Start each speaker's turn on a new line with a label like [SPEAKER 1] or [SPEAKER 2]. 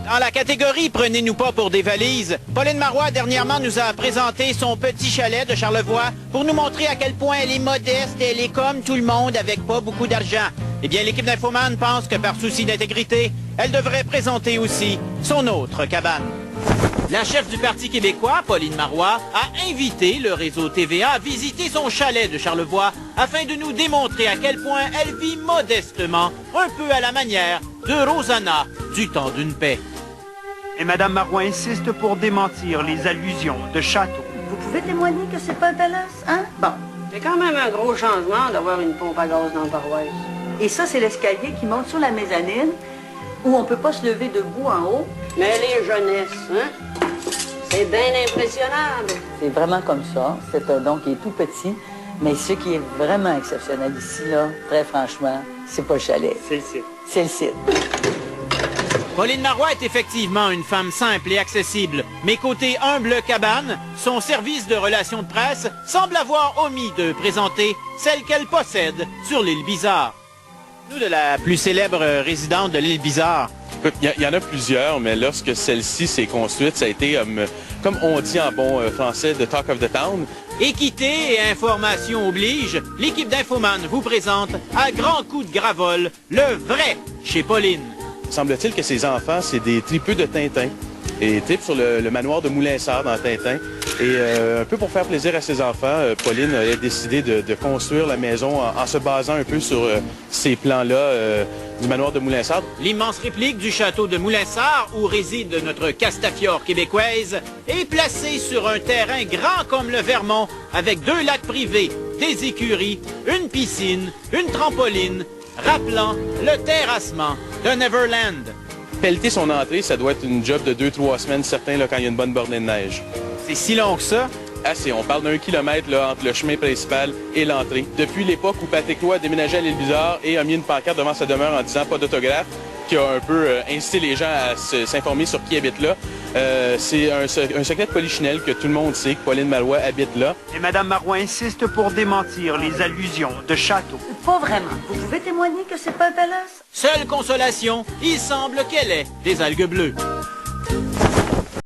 [SPEAKER 1] Dans la catégorie Prenez-nous pas pour des valises, Pauline Marois dernièrement nous a présenté son petit chalet de Charlevoix pour nous montrer à quel point elle est modeste et elle est comme tout le monde avec pas beaucoup d'argent. Eh bien, l'équipe d'Infoman pense que par souci d'intégrité, elle devrait présenter aussi son autre cabane. La chef du Parti québécois, Pauline Marois, a invité le réseau TVA à visiter son chalet de Charlevoix afin de nous démontrer à quel point elle vit modestement, un peu à la manière de Rosanna du temps d'une paix.
[SPEAKER 2] Et Mme Marois insiste pour démentir les allusions de château.
[SPEAKER 3] Vous pouvez témoigner que c'est pas un palace, hein? Bon.
[SPEAKER 4] C'est quand même un gros changement d'avoir une pompe à gaz dans la paroisse.
[SPEAKER 3] Et ça, c'est l'escalier qui monte sur la mezzanine, où on peut pas se lever debout en haut.
[SPEAKER 4] Mais les jeunesses, hein? C'est bien impressionnable.
[SPEAKER 3] C'est vraiment comme ça. C'est un don qui est tout petit. Mais ce qui est vraiment exceptionnel ici, là, très franchement, c'est pas le chalet.
[SPEAKER 2] C'est le site.
[SPEAKER 3] C'est le site.
[SPEAKER 1] Pauline Marois est effectivement une femme simple et accessible, mais côté humble cabane, son service de relations de presse semble avoir omis de présenter celle qu'elle possède sur l'île Bizarre. Nous, de la plus célèbre résidente de l'île Bizarre.
[SPEAKER 5] Il y en a plusieurs, mais lorsque celle-ci s'est construite, ça a été, comme on dit en bon français, the talk of the town.
[SPEAKER 1] Équité et information oblige, l'équipe d'Infoman vous présente, à grands coups de gravole, le vrai chez Pauline.
[SPEAKER 5] Semble-t-il que ses enfants, c'est des tripeux de Tintin. Et tripent sur le manoir de Moulinsart dans Tintin. Et un peu pour faire plaisir à ses enfants, Pauline a décidé de construire la maison en se basant un peu sur ces plans-là du manoir de Moulinsart.
[SPEAKER 1] L'immense réplique du château de Moulinsart, où réside notre Castafiore québécoise, est placée sur un terrain grand comme le Vermont, avec 2 lacs privés, des écuries, une piscine, une trampoline, rappelant le terrassement de Neverland.
[SPEAKER 5] Pelleter son entrée, ça doit être une job de 2-3 semaines, certain, là, quand il y a une bonne bordée de neige.
[SPEAKER 1] C'est si long que ça?
[SPEAKER 5] Assez. On parle d'1 kilomètre là, entre le chemin principal et l'entrée. Depuis l'époque où Patrick Roy a déménagé à l'île Bizarre et a mis une pancarte devant sa demeure en disant « pas d'autographe », qui a un peu incité les gens à s'informer sur qui habite là. C'est un secret de polichinelle que tout le monde sait que Pauline Marois habite là.
[SPEAKER 2] Et Mme Marois insiste pour démentir les allusions de château.
[SPEAKER 3] Pas vraiment. Vous pouvez témoigner que c'est pas un palace?
[SPEAKER 1] Seule consolation, il semble qu'elle ait des algues bleues.